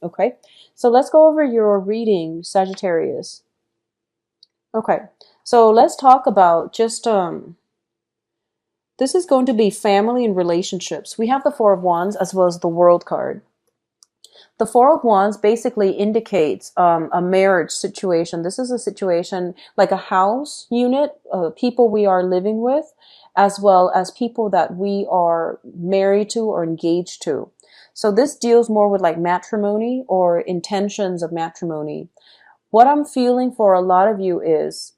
Okay, so let's go over your reading, Sagittarius. Okay, so let's talk about just this is going to be family and relationships. We have the Four of Wands as well as the World card. The Four of Wands basically indicates a marriage situation. This is a situation like a house unit, people we are living with, as well as people that we are married to or engaged to. So this deals more with like matrimony or intentions of matrimony. What I'm feeling for a lot of you is,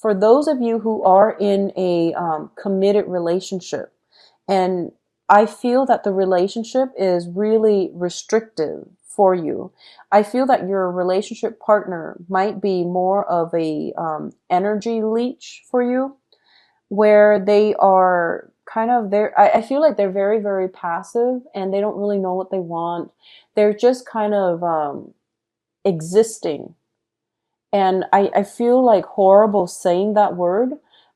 for those of you who are in a committed relationship, and I feel that the relationship is really restrictive for you. I feel that your relationship partner might be more of a energy leech for you, where they are kind of there. I feel like they're very, very passive and they don't really know what they want. They're just kind of existing. And I feel like horrible saying that word,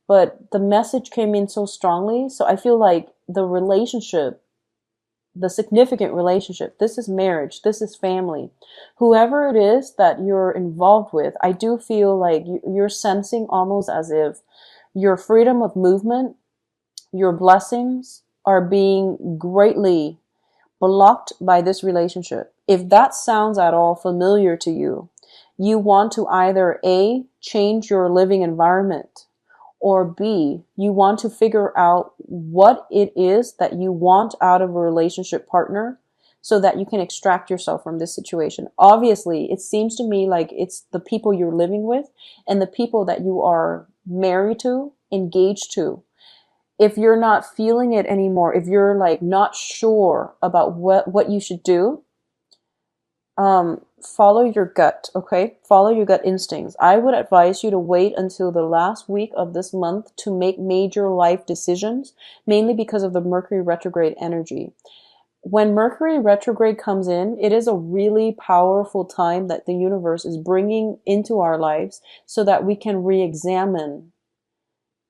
but the message came in so strongly. So I feel like the relationship, the significant relationship, this is marriage, this is family. Whoever it is that you're involved with, I do feel like you're sensing almost as if your freedom of movement, your blessings are being greatly blocked by this relationship. If that sounds at all familiar to you, you want to either A, change your living environment, or B, you want to figure out what it is that you want out of a relationship partner so that you can extract yourself from this situation. Obviously, it seems to me like it's the people you're living with and the people that you are married to, engaged to. If you're not feeling it anymore, if you're like not sure about what you should do, follow your gut, okay? Follow your gut instincts. I would advise you to wait until the last week of this month to make major life decisions, mainly because of the Mercury retrograde energy. When Mercury retrograde comes in, it is a really powerful time that the universe is bringing into our lives so that we can re-examine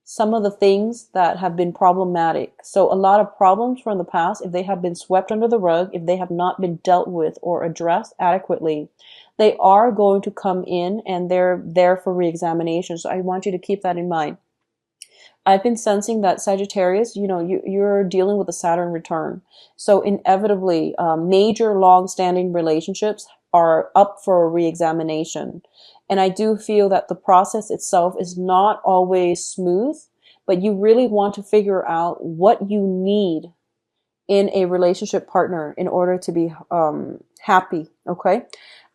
some of the things that have been problematic. So a lot of problems from the past, if they have been swept under the rug, if they have not been dealt with or addressed adequately, they are going to come in and they're there for re-examination. So I want you to keep that in mind. I've been sensing that Sagittarius, you're dealing with a Saturn return. So inevitably, major long-standing relationships are up for a re-examination. And I do feel that the process itself is not always smooth, but you really want to figure out what you need in a relationship partner in order to be happy, okay?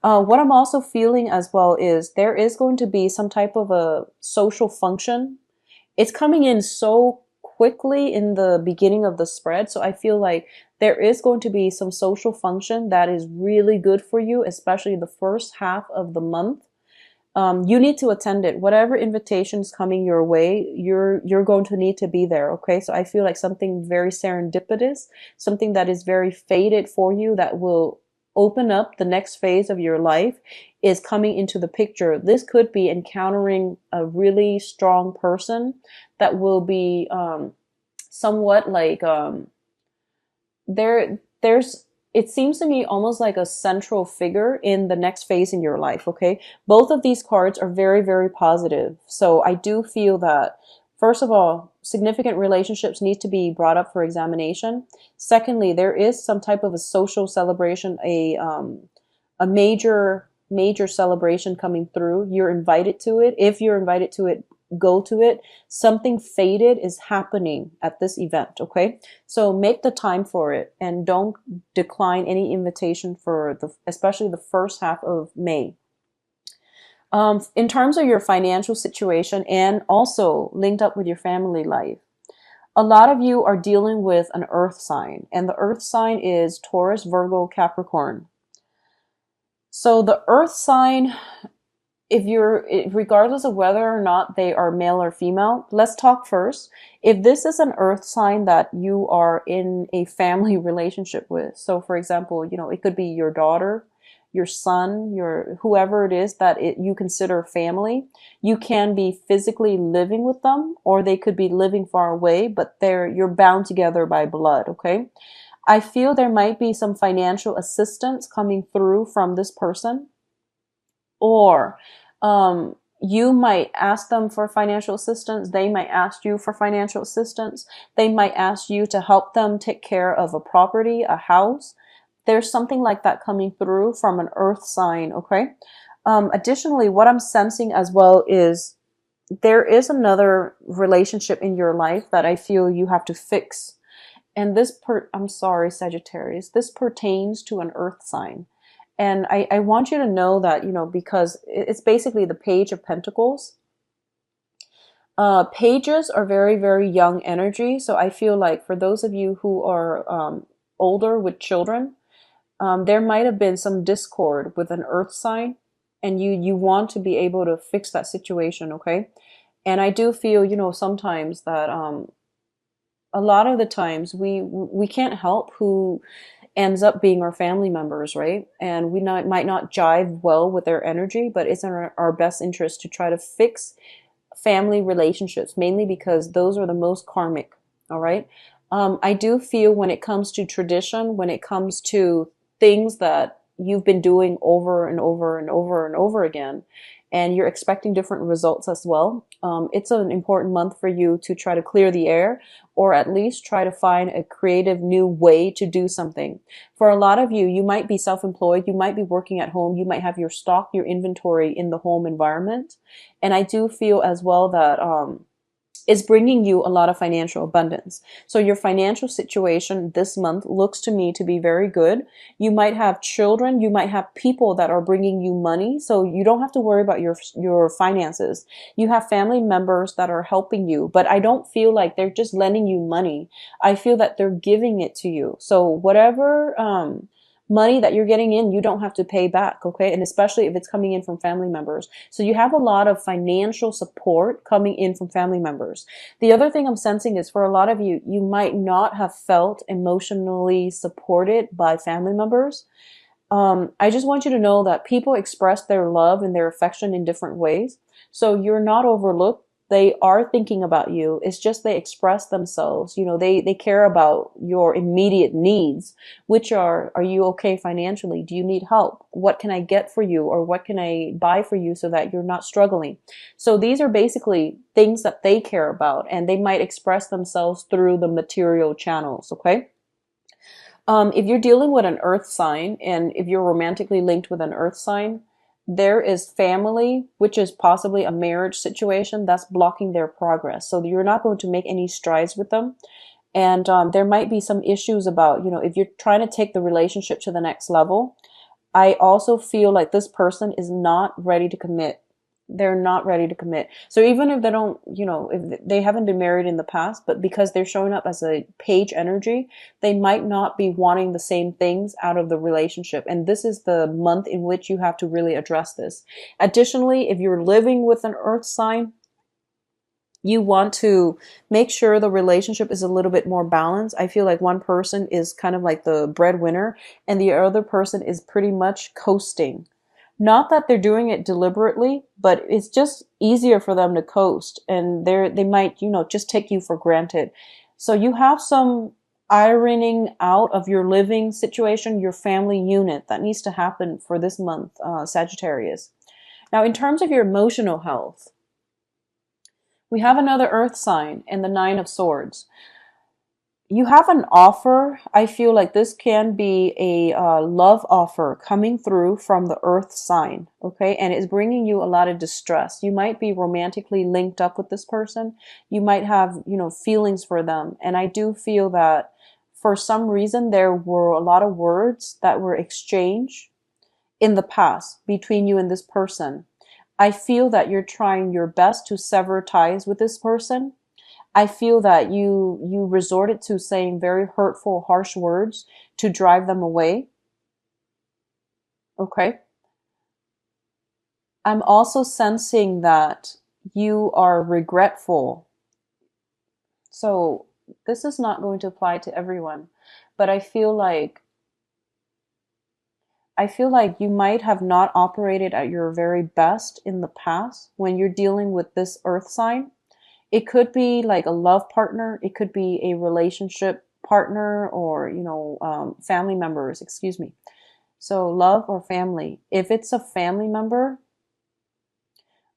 What I'm also feeling as well is there is going to be some type of a social function. It's coming in so quickly in the beginning of the spread. So I feel like there is going to be some social function that is really good for you, especially the first half of the month. You need to attend it. Whatever invitation is coming your way, you're going to need to be there. Okay. So I feel like something very serendipitous, something that is very fated for you that will open up the next phase of your life is coming into the picture. This could be encountering a really strong person that will be somewhat like there's it seems to me almost like a central figure in the next phase in your life, okay? Both of these cards are very, very positive. So I do feel that, first of all, significant relationships need to be brought up for examination. Secondly, there is some type of a social celebration, a major celebration coming through. You're invited to it. If you're invited to it, go to it. Something fated is happening at this event, okay? So make the time for it and don't decline any invitation for especially the first half of May. In terms of your financial situation and also linked up with your family life, a lot of you are dealing with an earth sign, and the earth sign is Taurus, Virgo, Capricorn. So the earth sign, regardless of whether or not they are male or female, let's talk first. If this is an earth sign that you are in a family relationship with, so for example, it could be your daughter, your son, whoever it is that you consider family, you can be physically living with them, or they could be living far away, but you're bound together by blood, okay? I feel there might be some financial assistance coming through from this person, or you might ask them for financial assistance. They might ask you for financial assistance. They might ask you to help them take care of a property, a house. There's something like that coming through from an earth sign, okay? Additionally, what I'm sensing as well is there is another relationship in your life that I feel you have to fix. And I'm sorry, Sagittarius, this pertains to an earth sign. And I want you to know that, because it's basically the Page of Pentacles. Pages are very, very young energy. So I feel like for those of you who are older with children, there might have been some discord with an earth sign, and you want to be able to fix that situation, okay? And I do feel, sometimes that a lot of the times we can't help who ends up being our family members, right? And we might not jive well with their energy, but it's in our best interest to try to fix family relationships, mainly because those are the most karmic, all right? I do feel when it comes to tradition, when it comes to things that you've been doing over and over and over and over again, and you're expecting different results as well, it's an important month for you to try to clear the air, or at least try to find a creative new way to do something. For a lot of you, you might be self-employed, you might be working at home, you might have your stock, your inventory in the home environment. And I do feel as well that is bringing you a lot of financial abundance. So your financial situation this month looks to me to be very good. You might have children, you might have people that are bringing you money, so you don't have to worry about your finances. You have family members that are helping you, but I don't feel like they're just lending you money. I feel that they're giving it to you. So whatever money that you're getting in, you don't have to pay back, okay? And especially if it's coming in from family members. So you have a lot of financial support coming in from family members. The other thing I'm sensing is for a lot of you, you might not have felt emotionally supported by family members. I just want you to know that people express their love and their affection in different ways. So you're not overlooked. They are thinking about you. It's just they express themselves. They care about your immediate needs, which are you okay financially? Do you need help? What can I get for you? Or what can I buy for you so that you're not struggling? So these are basically things that they care about, and they might express themselves through the material channels, okay? If you're dealing with an earth sign, and if you're romantically linked with an earth sign, there is family, which is possibly a marriage situation that's blocking their progress. So you're not going to make any strides with them. And there might be some issues about, if you're trying to take the relationship to the next level. I also feel like this person is not ready to commit. They're not ready to commit. So even if they don't, if they haven't been married in the past, but because they're showing up as a page energy, they might not be wanting the same things out of the relationship. And this is the month in which you have to really address this. Additionally, if you're living with an earth sign, you want to make sure the relationship is a little bit more balanced. I feel like one person is kind of like the breadwinner, and the other person is pretty much coasting. Not that they're doing it deliberately, but it's just easier for them to coast, and they might, just take you for granted. So you have some ironing out of your living situation, your family unit, that needs to happen for this month, Sagittarius. Now, in terms of your emotional health, we have another earth sign and the Nine of Swords. You have an offer. I feel like this can be a love offer coming through from the earth sign, okay? And it's bringing you a lot of distress. You might be romantically linked up with this person. You might have, feelings for them. And I do feel that for some reason there were a lot of words that were exchanged in the past between you and this person. I feel that you're trying your best to sever ties with this person. I feel that you resorted to saying very hurtful, harsh words to drive them away. Okay. I'm also sensing that you are regretful. So this is not going to apply to everyone, but I feel like you might have not operated at your very best in the past when you're dealing with this earth sign. It could be like a love partner. It could be a relationship partner or, family members, excuse me. So love or family. If it's a family member,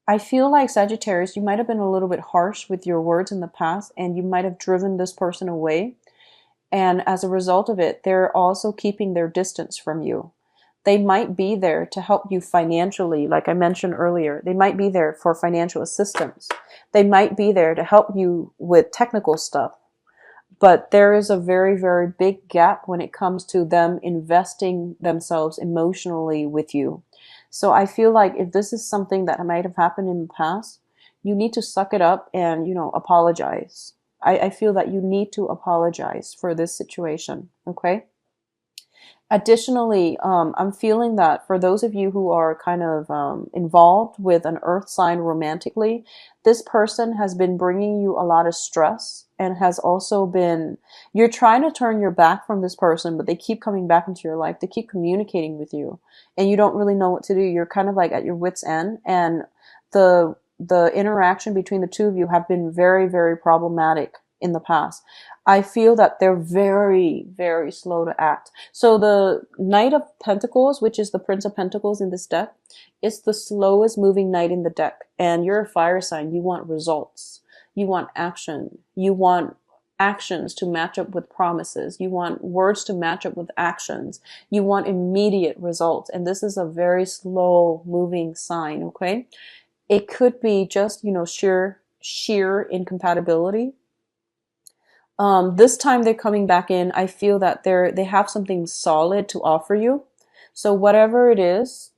I feel like Sagittarius, you might have been a little bit harsh with your words in the past and you might have driven this person away. And as a result of it, they're also keeping their distance from you. They might be there to help you financially, like I mentioned earlier. They might be there for financial assistance. They might be there to help you with technical stuff. But there is a very, very big gap when it comes to them investing themselves emotionally with you. So I feel like if this is something that might have happened in the past, you need to suck it up and, apologize. I feel that you need to apologize for this situation. Okay. Additionally, I'm feeling that for those of you who are kind of involved with an earth sign romantically, this person has been bringing you a lot of stress and has also been, you're trying to turn your back from this person, but they keep coming back into your life. They keep communicating with you and you don't really know what to do. You're kind of like at your wit's end, and the interaction between the two of you have been very, very problematic in the past. I feel that they're very, very slow to act. So the Knight of Pentacles, which is the Prince of Pentacles in this deck, is the slowest moving knight in the deck. And you're a fire sign. You want results. You want action. You want actions to match up with promises. You want words to match up with actions. You want immediate results. And this is a very slow moving sign, okay? It could be just, sheer incompatibility. This time they're coming back in, I feel that they have something solid to offer you. So whatever it is,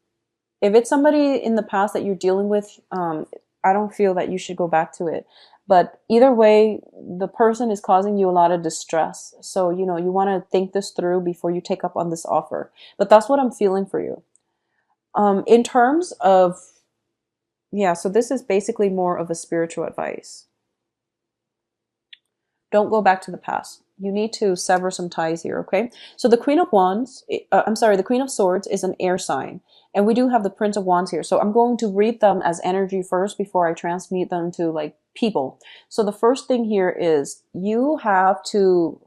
if it's somebody in the past that you're dealing with, I don't feel that you should go back to it. But either way, the person is causing you a lot of distress. So, you want to think this through before you take up on this offer. But that's what I'm feeling for you. In terms of, so this is basically more of a spiritual advice. Don't go back to the past. You need to sever some ties here, okay? So the Queen of Wands, the Queen of Swords is an air sign. And we do have the Prince of Wands here. So I'm going to read them as energy first before I transmute them to like people. So the first thing here is you have to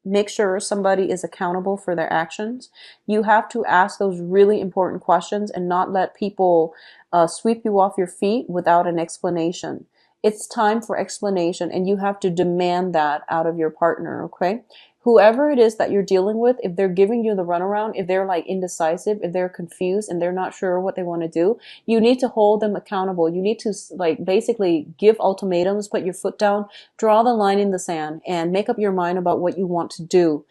make sure somebody is accountable for their actions. You have to ask those really important questions and not let people sweep you off your feet without an explanation. It's time for explanation, and you have to demand that out of your partner, okay? Whoever it is that you're dealing with, if they're giving you the runaround, if they're like indecisive, if they're confused and they're not sure what they want to do, you need to hold them accountable. You need to like basically give ultimatums, put your foot down, draw the line in the sand, and make up your mind about what you want to do,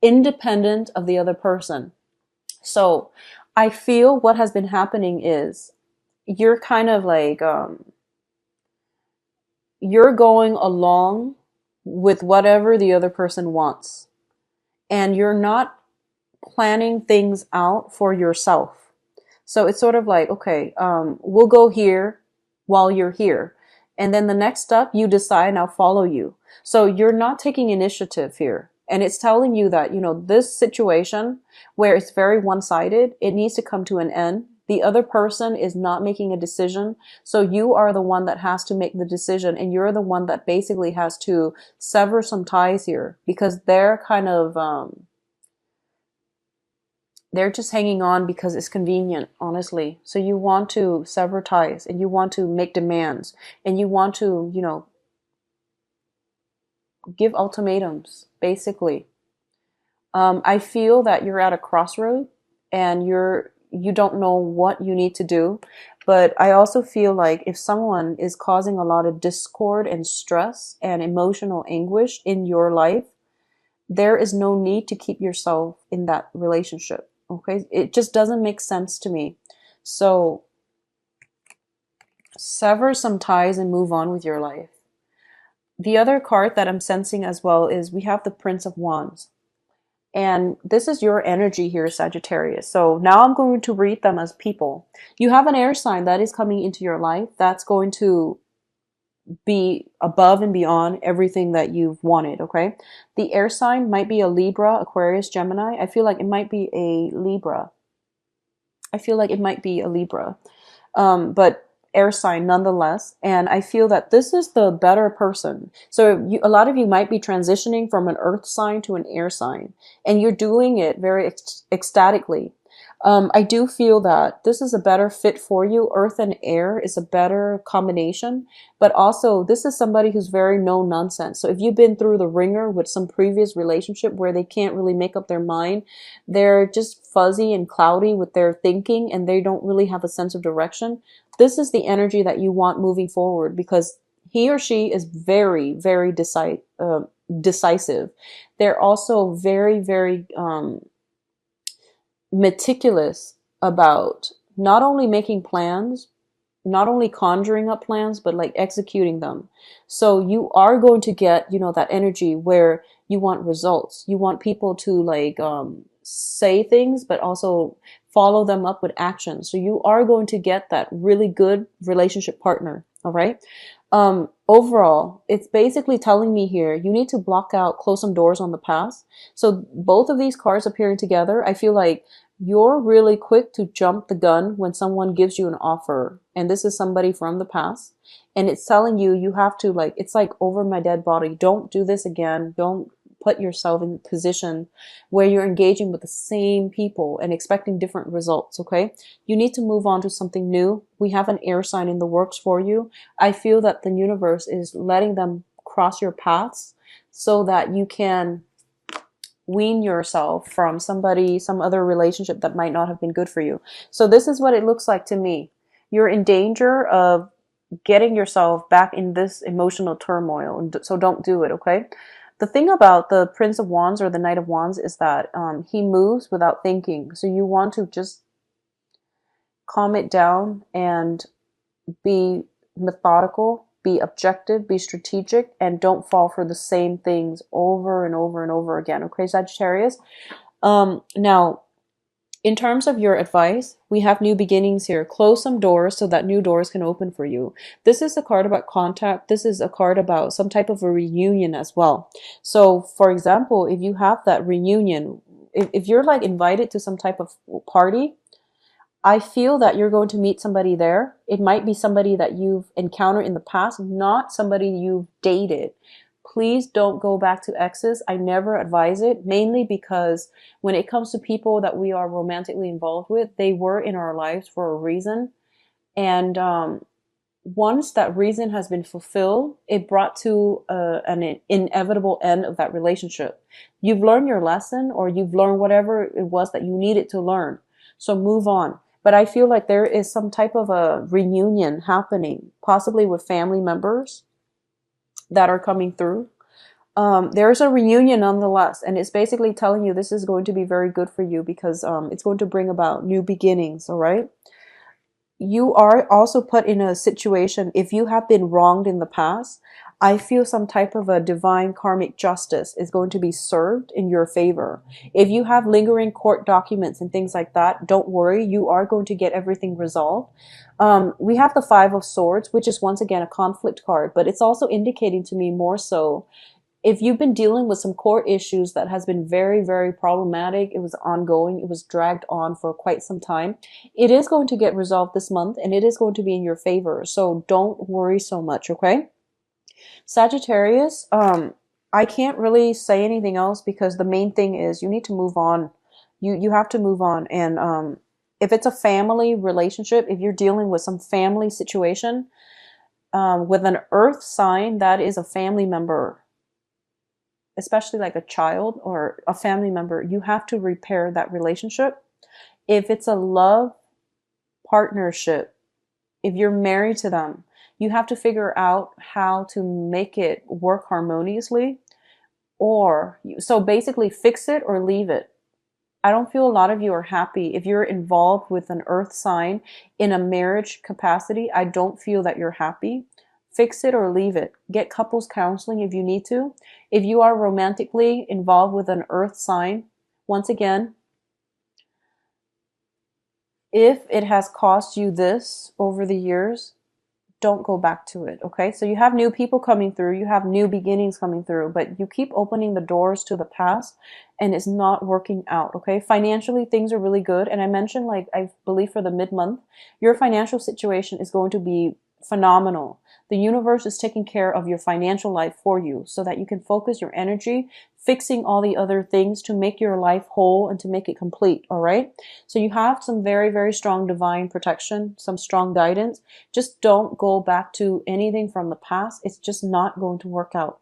independent of the other person. So I feel what has been happening is you're kind of like, you're going along with whatever the other person wants. And you're not planning things out for yourself. So it's sort of like, okay, we'll go here while you're here. And then the next step, you decide, I'll follow you. So you're not taking initiative here. And it's telling you that, this situation where it's very one-sided, it needs to come to an end. The other person is not making a decision. So you are the one that has to make the decision. And you're the one that basically has to sever some ties here, because they're kind of, they're just hanging on because it's convenient, honestly. So you want to sever ties and you want to make demands and you want to, give ultimatums, basically. I feel that you're at a crossroad and you don't know what you need to do. But I also feel like if someone is causing a lot of discord and stress and emotional anguish in your life, there is no need to keep yourself in that relationship. Okay? It just doesn't make sense to me. So sever some ties and move on with your life. The other card that I'm sensing as well is we have the Prince of Wands. And this is your energy here, Sagittarius. So now I'm going to read them as people. You have an air sign that is coming into your life that's going to be above and beyond everything that you've wanted, okay? The air sign might be a Libra, Aquarius, Gemini. I feel like it might be a Libra. But air sign nonetheless. And I feel that this is the better person. So a lot of you might be transitioning from an earth sign to an air sign, and you're doing it very ecstatically. I do feel that this is a better fit for you. Earth and air is a better combination, but also this is somebody who's very no nonsense. So if you've been through the ringer with some previous relationship where they can't really make up their mind, they're just fuzzy and cloudy with their thinking and they don't really have a sense of direction, this is the energy that you want moving forward, because he or she is very, very decisive. They're also very, very meticulous about not only making plans, not only conjuring up plans, but like executing them. So you are going to get, that energy where you want results. You want people to like say things, but also follow them up with action. So you are going to get that really good relationship partner. All right. Overall, it's basically telling me here, you need to block out, close some doors on the past. So both of these cards appearing together, I feel like you're really quick to jump the gun when someone gives you an offer. And this is somebody from the past. And it's telling you, you have to like, it's like over my dead body. Don't do this again. Don't put yourself in a position where you're engaging with the same people and expecting different results, okay? You need to move on to something new. We have an air sign in the works for you. I feel that the universe is letting them cross your paths so that you can wean yourself from some other relationship that might not have been good for you. So this is what it looks like to me. You're in danger of getting yourself back in this emotional turmoil. So don't do it, okay? The thing about the Prince of Wands or the Knight of Wands is that he moves without thinking. So you want to just calm it down and be methodical, be objective, be strategic, and don't fall for the same things over and over and over again. Okay, Sagittarius? Now, in terms of your advice, we have new beginnings here. Close some doors so that new doors can open for you. This is a card about contact. This is a card about some type of a reunion as well. So, for example, if you have that reunion, if you're like invited to some type of party, I feel that you're going to meet somebody there. It might be somebody that you've encountered in the past, not somebody you've dated. Please don't go back to exes. I never advise it, mainly because when it comes to people that we are romantically involved with, they were in our lives for a reason. And once that reason has been fulfilled, it brought to an inevitable end of that relationship. You've learned your lesson, or you've learned whatever it was that you needed to learn. So move on. But I feel like there is some type of a reunion happening, possibly with family members that are coming through. There's a reunion nonetheless, and it's basically telling you this is going to be very good for you because it's going to bring about new beginnings, all right? You are also put in a situation, if you have been wronged in the past, I feel some type of a divine karmic justice is going to be served in your favor. If you have lingering court documents and things like that, don't worry, you are going to get everything resolved. We have the Five of Swords, which is once again a conflict card, but it's also indicating to me more so if you've been dealing with some court issues that has been very, very problematic, it was ongoing, it was dragged on for quite some time, it is going to get resolved this month and it is going to be in your favor. So don't worry so much, okay? Sagittarius, I can't really say anything else because the main thing is you need to move on. You have to move on. And if it's a family relationship, if you're dealing with some family situation, with an earth sign, that is a family member, especially like a child or a family member, you have to repair that relationship. If it's a love partnership, if you're married to them, you have to figure out how to make it work harmoniously. So basically fix it or leave it. I don't feel a lot of you are happy. If you're involved with an earth sign in a marriage capacity, I don't feel that you're happy. Fix it or leave it. Get couples counseling if you need to. If you are romantically involved with an earth sign, once again, if it has cost you this over the years, don't go back to it. Okay. So you have new people coming through, you have new beginnings coming through, but you keep opening the doors to the past and it's not working out. Okay. Financially, things are really good. And I mentioned, like, I believe for the mid-month, your financial situation is going to be phenomenal. The universe is taking care of your financial life for you so that you can focus your energy fixing all the other things to make your life whole and to make it complete. All right. So you have some very, very strong divine protection, some strong guidance. Just don't go back to anything from the past. It's just not going to work out.